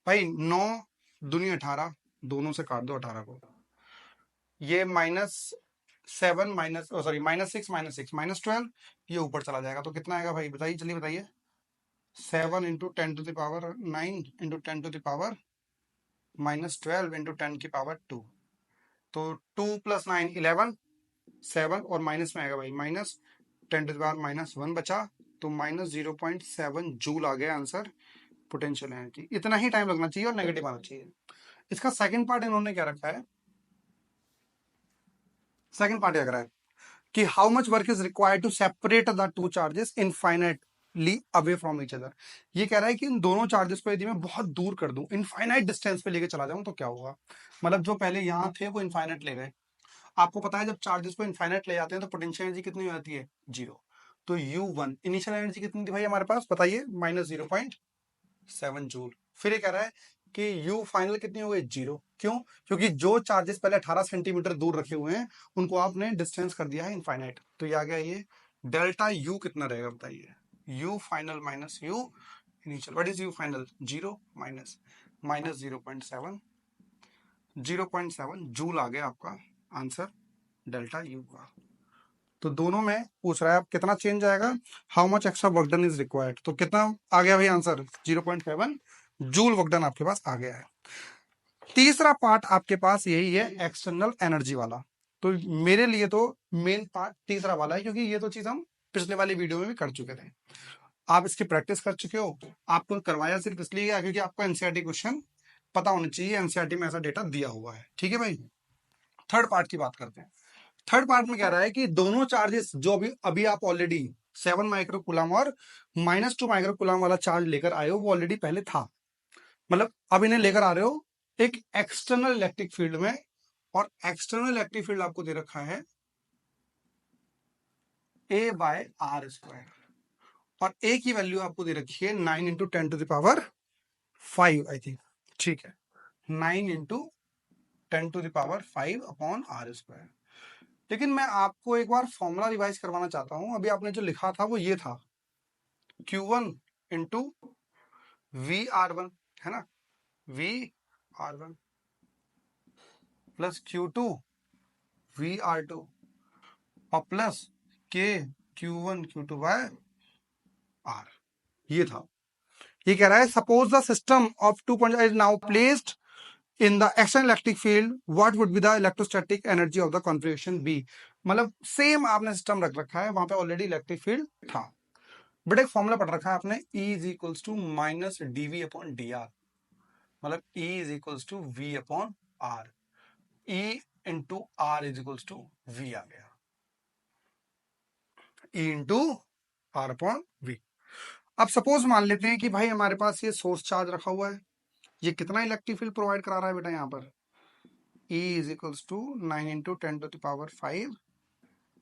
भाई, 9 दूनी 18, दोनों से काट दो 18 को, ये -7 -6 -12, ये ऊपर चला जाएगा, तो कितना आएगा भाई बताइए, चलिए बताइए, 7 इंटू 10⁹ इंटू 10⁻⁻12 इंटू 10⁻²। तो 2 + 9 11, 7 और माइनस में आएगा भाई -10⁻⁻1 बचा, तो -0.7 जूल आ गया आंसर पोटेंशियल एनर्जी। इतना ही टाइम लगना चाहिए और नेगेटिव आना चाहिए। इसका सेकंड पार्ट इन्होंने क्या रखा है, सेकंड पार्ट क्या करा है कि how much work is required to separate the 2 charges infinitely away from each other. ये कह रहा है कि इन दोनों चार्जेस को यदि मैं बहुत दूर कर दूं, इनफाइनाइट डिस्टेंस पे लेके चला जाऊं, तो क्या होगा। मतलब जो पहले यहां थे वो इनफाइनाइट ले गए। आपको पता है जब चार्जेस को इनफाइनाइट ले जाते हैं तो पोटेंशियल एनर्जी कितनी हो जाती है, 0। तो U1 इनिशियल एनर्जी कितनी थी भाई हमारे पास, बताइए, -0.7 जूल। फिर ये कह रहा है कि U फाइनल कितनी हो गई, 0। क्यों? क्योंकि जो चार्जेस पहले 18 सेंटीमीटर दूर रखे हुए हैं उनको आपने डिस्टेंस कर दिया है इनफाइनाइट। तो ये आ गया, ये डेल्टा U कितना रहेगा बताइए, U final minus U initial, what is U final, 0 minus -0.7, 0.7 joule आ गया आपका आंसर डेल्टा U का। तो दोनों में पूछ रहा है आप कितना चेंज आएगा, how much extra work done is required. तो कितना आ गया भाई आंसर, 0.7 जूल वर्क डन आपके पास आ गया है। तीसरा पार्ट आपके पास यही है एक्सटर्नल एनर्जी वाला। तो मेरे लिए तो मेन पार्ट तीसरा वाला है, क्योंकि ये तो चीज हम पिछले वाली वीडियो में भी कर चुके थे, आप इसकी प्रैक्टिस कर चुके हो। आपको करवाया सिर्फ इसलिए गया क्योंकि आपको एनसीईआरटी क्वेश्चन पता होना चाहिए, एनसीईआरटी में ऐसा डेटा दिया हुआ है। ठीक है भाई, थर्ड पार्ट की बात करते हैं। थर्ड पार्ट में कह रहा है कि दोनों चार्जेस जो अभी अभी आप ऑलरेडी 7 माइक्रोकूलम और -2 माइक्रोकूलम वाला चार्ज लेकर आए हो, वो ऑलरेडी पहले था, मतलब अब इन्हें लेकर आ रहे हो एक एक्सटर्नल इलेक्ट्रिक फील्ड में, और एक्सटर्नल इलेक्ट्रिक फील्ड आपको दे रखा है A/r², और ए की वैल्यू आपको दे रखी है 9 × 10⁵ आई थिंक। ठीक है, 9 × 10⁵ लेकिन मैं आपको एक बार फॉर्मूला रिवाइज करवाना चाहता हूं। अभी आपने जो लिखा था वो ये था, Q1 × VR1, है ना, VR1 प्लस Q2 VR2 और प्लस K Q1 Q2/R, ये था। ये कह रहा है suppose the system of 2 point is now placed in the external electric field, what would be the electrostatic energy of the configuration be. मतलब सेम आपने सिस्टम रख रखा है, वहां पे ऑलरेडी इलेक्ट्रिक फील्ड था, बट एक फॉर्मूला पढ़ रखा है आपने, E = -dV/dr, मतलब E = V/R, E × R = V आ गया, E × R/V। अब सपोज मान लेते हैं कि भाई हमारे पास ये सोर्स चार्ज रखा हुआ है, ये कितना इलेक्ट्रिक फील्ड प्रोवाइड करा रहा है बेटा यहाँ पर, E = 9 × 10⁵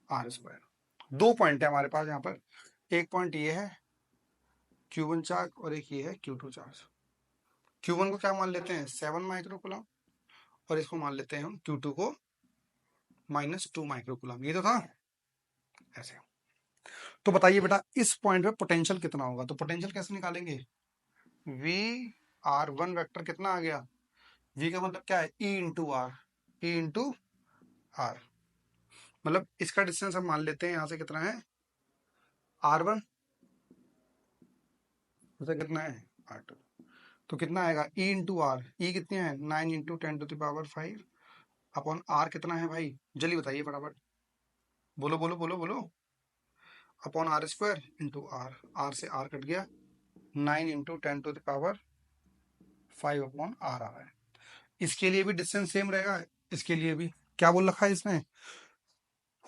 R²। दो पॉइंट है हमारे पास यहाँ पर, एक पॉइंट ये है Q1 चार्ज और एक ये है Q2 चार्ज। Q1 को क्या मान लेते हैं 7 माइक्रोकूलम, और इसको मान लेते हैं हम Q2 को -2 माइक्रोकूलम, ये तो था ऐसे। तो बताइए बेटा इस पॉइंट पे पोटेंशियल कितना होगा, तो पोटेंशियल कैसे निकालेंगे, VR1 वेक्टर कितना आ गया, V का मतलब क्या है E × R, E × R, मतलब इसका डिस्टेंस हम मान लेते हैं यहाँ से कितना है R1, कितना है R2, तो कितना आएगा E × R, E कितनी है 9 × 10⁵ अपॉन R कितना है भाई, जल्दी बताइए फटाफट, बोलो बोलो बोलो बोलो, अपॉन R² × R, R से R कट गया, 9 × 10⁵ अपॉन R आ रहा है। इसके लिए भी डिस्टेंस सेम रहेगा, इसके लिए भी क्या बोल रखा है इसने,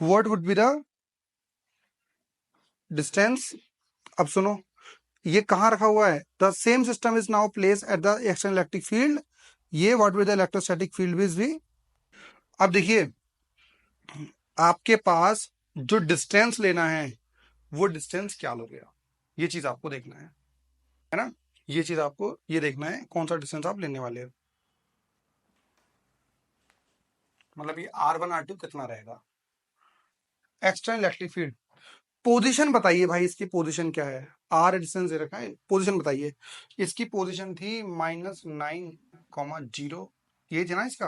what would be the distance. अब सुनो, ये कहाँ रखा हुआ है, the same system is now place at the external electric field, ये what with the electrostatic field विज भी। अब देखिए आपके पास जो डिस्टेंस लेना है वो डिस्टेंस क्या लोगे आप, ये चीज आपको देखना है ना, ये चीज आपको ये देखना है कौन सा डिस्टेंस आप लेने वाले हो, मतलब ये R1 R2 कितना रहेगा, एक्सटर्नल इलेक्ट्रिक फील्ड। पोजीशन बताइए भाई, इसकी पोजीशन क्या है, आर डिस्टेंस दे रखा है, पोजीशन बताइए। इसकी पोजीशन थी -9,0, ये थी ना इसका,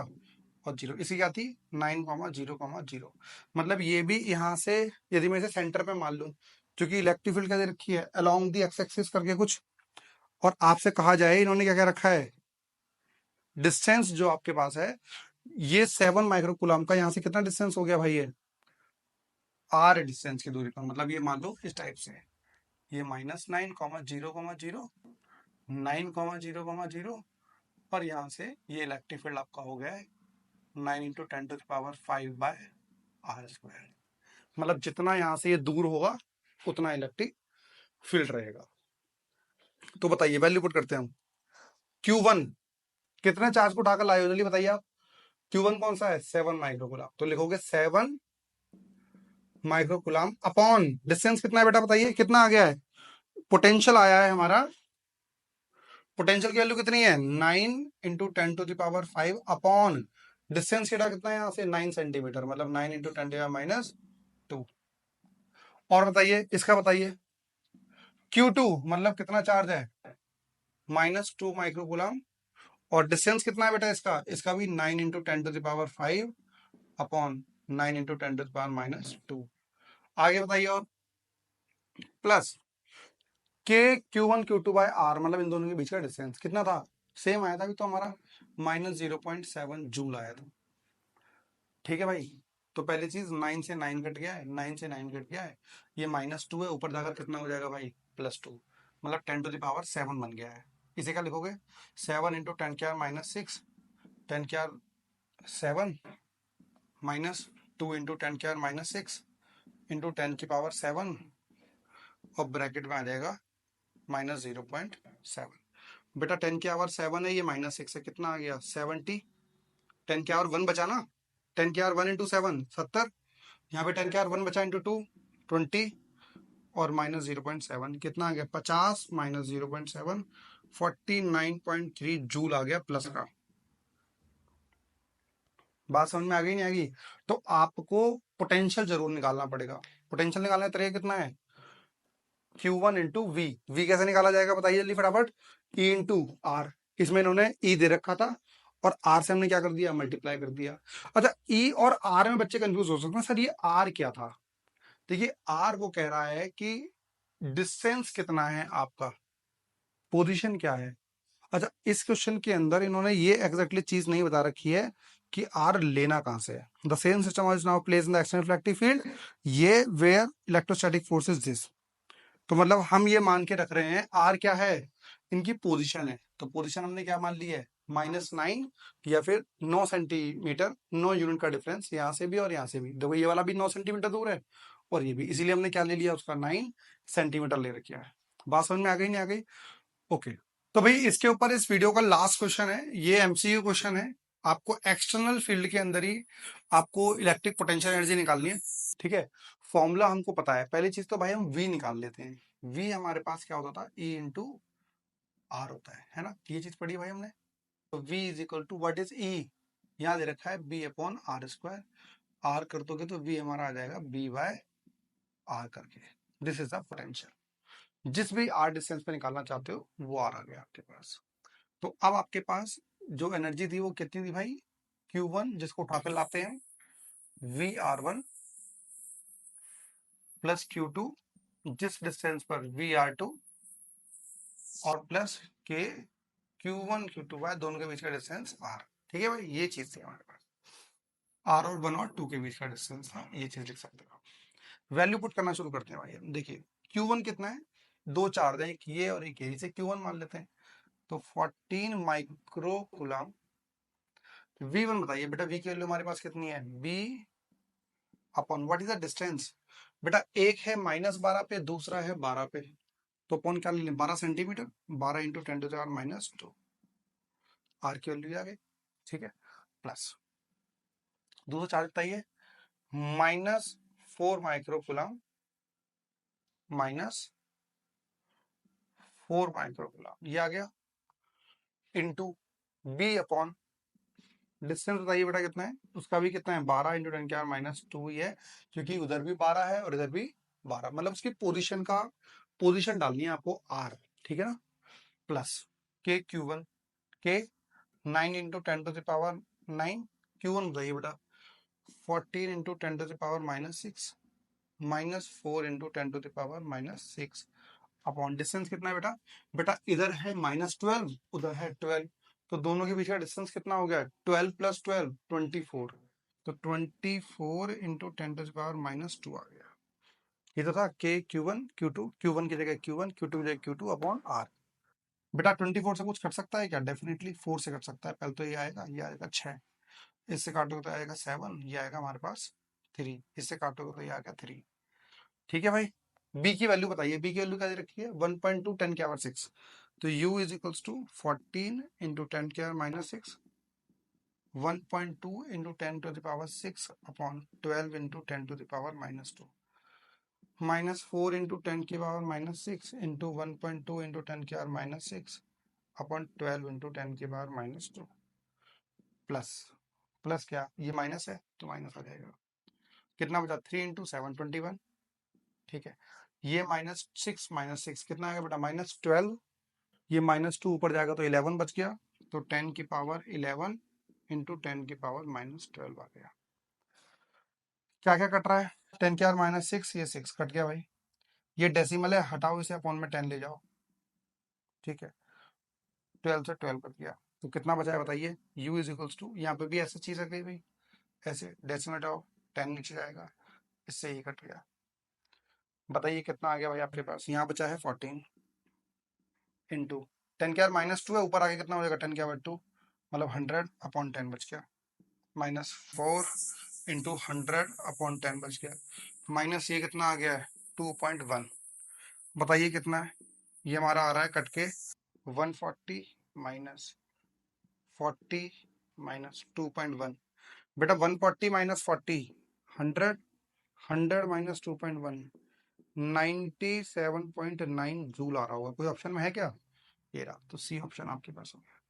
और 0, इसकी क्या थी 9,0,0, मतलब ये भी यहाँ से, यदि मैं इसे सेंटर पे मान लूं, क्योंकि इलेक्ट्रिक फील्ड क्या दे रखी है अलोंग दी एक्स एक्सिस करके कुछ, और आपसे कहा जाए इन्होंने क्या क्या रखा है, डिस्टेंस जो आपके पास है ये 7 माइक्रोकूलम का, यहाँ से कितना डिस्टेंस हो गया भाई, ये आर डिस्टेंस की दूरी पर, मतलब ये मान लो इस टाइप से, ये -9,0,0, 9,0,0, और यहाँ से ये इलेक्ट्रिक फील्ड आपका हो गया है 9 × 10⁵/R², मतलब जितना यहाँ से ये दूर होगा उतना इलेक्ट्रिक फील्ड रहेगा। तो बताइए वैल्यू पुट करते हैं हम, Q1 कितने चार्ज को उठाकर लाए हो जल्दी बताइए आप, Q1 कौन सा है 7 माइक्रोकूलम, तो लिखोगे 7 माइक्रोकूलम अपॉन डिस्टेंस कितना है बेटा बताइए, कितना आ गया है, पोटेंशियल आया है हमारा, पोटेंशियल की वैल्यू कितनी है 9 × 10⁵ अपॉन डिस्टेंस कितना है यहाँ से 9 सेंटीमीटर, मतलब 9 × 10⁻²। और बताइए इसका बताइए, Q2 मतलब कितना चार्ज है -2 माइक्रोकूलम, और डिस्टेंस कितना है बेटा इसका, इसका भी 9 × 10⁵ अपॉन 9 × 10⁻²। आगे बताइए, और प्लस के Q1 Q2/R, मतलब इन दोनों के बीच का डिस्टेंस कितना था, सेम आया था अभी तो हमारा -0.7 जूल आया था। ठीक है भाई, तो पहली चीज 9 से 9 कट गया है, 9 से 9 कट गया है, ये -2 है, ऊपर जाकर कितना हो जाएगा भाई +2, मतलब 10⁻7 बन गया है। इसे क्या लिखोगे 7 इंटू 10⁻⁻6, 10⁻7 माइनस 2 इंटू 10⁻⁻6 इंटू 10⁻7 और ब्रैकेट में आ जाएगा -0.7। बेटा 10⁻7 है, ये -6 है, कितना आ गया 70, 10⁻1 बचा ना, 10⁻1 इंटू 7 70, यहाँ पे 10⁻1 बचा इंटू 2 20 और -0.7 कितना आ गया 50 -0.7 49.3 जूल आ गया प्लस का। बात समझ में आ गई नहीं आ गई? तो आपको पोटेंशियल जरूर निकालना पड़ेगा। पोटेंशियल निकालने का तरीका कितना है Q1 इंटू वी कैसे निकाला जाएगा बताइए जल्दी फटाफट, E इंटू आर, इसमें इन्होंने E दे रखा था और R से हमने क्या कर दिया मल्टीप्लाई कर दिया। अच्छा E और R में बच्चे कंफ्यूज हो सकते हैं सर ये R क्या था। देखिए R वो कह रहा है कि डिस्टेंस कितना है आपका, पोजीशन क्या है। अच्छा इस क्वेश्चन के अंदर इन्होंने ये एग्जैक्टली चीज नहीं बता रखी है कि आर लेना कहां से है। The same system is now place in the external electric field, ये where electrostatic force is this. तो मतलब हम ये मान के रख रहे हैं आर क्या है, इनकी पोजीशन है। तो पोजीशन हमने क्या मान ली है -9 या फिर 9 सेंटीमीटर, 9 यूनिट का डिफरेंस यहाँ से भी और यहाँ से भी। देखो ये वाला भी 9 सेंटीमीटर दूर है और ये भी, इसीलिए हमने क्या ले लिया उसका 9 सेंटीमीटर ले रखा है। बात समझ में आ गई नहीं आ गई? ओके तो भाई इसके ऊपर इस वीडियो का लास्ट क्वेश्चन है, ये एमसीक्यू क्वेश्चन है। आपको एक्सटर्नल फील्ड के अंदर ही आपको इलेक्ट्रिक पोटेंशियल एनर्जी निकालनी है, ठीक है। फॉर्मूला हमको पता है, पहली चीज तो भाई हम वी निकाल लेते हैं। वी हमारे पास क्या होता था E इंटू आर होता है ना, ये चीज पढ़ी भाई हमने। तो V is equal to what is E, यहाँ दे रखा है B/r², आर कर दोगे तो V हमारा आ जाएगा B/r करके। दिस इज द पोटेंशियल, जिस भी आर डिस्टेंस पे निकालना चाहते हो वो आर आ गया आपके पास। तो अब आपके पास जो एनर्जी थी वो कितनी थी भाई Q1, जिसको उठा कर लाते हैं VR1 प्लस Q2, जिस डिस्टेंस पर VR2 और प्लस के Q1 Q2 है, दोनों के बीच का डिस्टेंस R। ठीक है भाई, ये चीज थी हमारे पास, R और 1 और 2 के बीच का डिस्टेंस था, ये चीज लिख सकते हो। वैल्यू पुट करना शुरू करते हैं भाई। देखिए Q1 कितना है, दो चार्ज है, एक ये और एक ये, इसे Q1 मान लेते हैं। तो 14 माइक्रो कूलम। V1 बताइए बेटा, V की वैल्यू हमारे पास कितनी है, B upon what is the distance. बेटा एक है -12 पे, दूसरा है 12 पे, तो अपॉन क्या ले लें 12 सेंटीमीटर, 12 इंटू 10⁻², आर की वैल्यू आ गई, ठीक है। प्लस दूसरा चार्ज बताइए -4 माइक्रो कूलम, -4 माइक्रो कूलम ये आ गया, इंटू बी अपॉन डिस्टेंस बताइए बेटा कितना है, उसका भी कितना है 12 इंटू 10⁻² ही है, क्योंकि उधर भी 12 है और इधर भी 12, मतलब उसकी पोजीशन डालनी है आपको आर, ठीक है ना। प्लस के Q1, के 9 इंटू 10⁻9, Q1 बताइए बेटा 14 इंटू 10⁻6 -4 इंटू 10⁻6 अपॉन डिस्टेंस कितना है बेटा, बेटा इधर है -12 उधर है 12, तो दोनों के बीच का डिस्टेंस कितना हो गया 12 प्लस 12 24, तो 24 इंटू 10⁻² आ गया। ये तो था के Q1 Q2, Q1 की जगह Q1, Q2 की जगह Q2 अपॉन आर। बेटा 24 से कुछ कट सकता है क्या, डेफिनेटली 4 से कट सकता है। पहले तो ये आएगा 6, इससे काटोगे तो आएगा 7, ये आएगा हमारे पास 3, इससे काटोगे तो ये आएगा 3। ठीक है भाई, बी की वैल्यू बताइए, बी की वैल्यू क्या दे रखी है 1.2 10⁻6, तो U is equals to 14 into 10⁻6, 1.2 into 10⁻6 upon 12 into 10⁻², -4 into 10⁻6 into 1.2 into 10⁻6 upon 12 into 10⁻², plus plus क्या, ये माइनस है तो माइनस आ जाएगा, कितना बचा 3 इंटू 7 21, ठीक है। ये -6 कितना आएगा बेटा -12, ये -2 ऊपर जाएगा तो 11 बच गया, तो 10⁻11 इंटू 10⁻12 आ गया। क्या क्या कट रहा है 10⁻6, ये 6 कट गया भाई, ये डेसिमल है हटाओ इसे, अपॉन में 10 ले जाओ, ठीक है। 12 से 12 कट गया, तो कितना बचा है बताइए, U इज इक्वल्स टू, यहाँ पे भी ऐसी चीज है गई भाई, ऐसे डेसिमल हटाओ 10 नीचे जाएगा, इससे ये कट गया। बताइए कितना आ गया भाई आपके पास, यहाँ बचा है 14 इंटू 10 क्या -2 है, ऊपर आगे कितना हो जाएगा 10 क्या 2, मतलब 100/10 बच गया, -4 इंटू 100/10 बच गया, माइनस ये कितना आ गया है 2.1। बताइए कितना है, ये हमारा आ रहा है कट के 140 माइनस 40 माइनस 2.1। बेटा 140 माइनस 40 100, 100 माइनस 2.1 97.9 जूल आ रहा होगा। कोई ऑप्शन में है क्या? ये रहा, तो सी ऑप्शन आपके पास हो गया।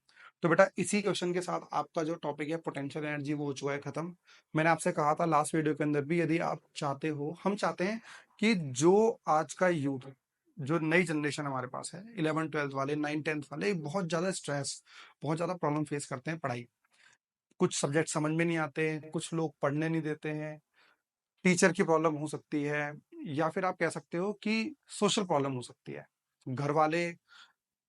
तो बेटा इसी क्वेश्चन के साथ आपका जो टॉपिक है पोटेंशियल एनर्जी वो हो चुका है खत्म। मैंने आपसे कहा था लास्ट वीडियो के अंदर भी, यदि आप चाहते हो, हम चाहते हैं कि जो आज का यूथ, जो नई जनरेशन हमारे पास है, 11th-12th वाले, 9th-10th वाले, बहुत ज्यादा स्ट्रेस, बहुत ज्यादा प्रॉब्लम फेस करते हैं पढ़ाई, कुछ सब्जेक्ट समझ में नहीं आते हैं, कुछ लोग पढ़ने नहीं देते हैं, टीचर की प्रॉब्लम हो सकती है, या फिर आप कह सकते हो कि सोशल प्रॉब्लम हो सकती है, घर वाले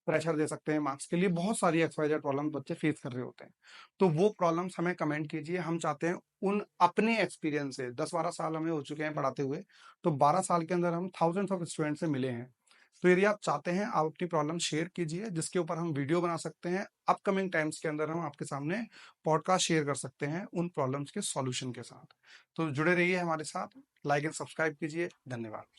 प्रेशर दे सकते हैं मार्क्स के लिए, बहुत सारी एक्सवाइजेड प्रॉब्लम बच्चे फेस कर रहे होते हैं। तो वो प्रॉब्लम्स हमें कमेंट कीजिए, हम चाहते हैं उन अपने एक्सपीरियंस से, 10-12 साल हमें हो चुके हैं पढ़ाते हुए, तो 12 साल के अंदर हम थाउजेंड्स ऑफ स्टूडेंट से मिले हैं। तो यदि आप चाहते हैं, आप अपनी प्रॉब्लम शेयर कीजिए, जिसके ऊपर हम वीडियो बना सकते हैं, अपकमिंग टाइम्स के अंदर हम आपके सामने पॉडकास्ट शेयर कर सकते हैं उन प्रॉब्लम्स के सॉल्यूशन के साथ। तो जुड़े रहिए हमारे साथ, लाइक एंड सब्सक्राइब कीजिए। धन्यवाद।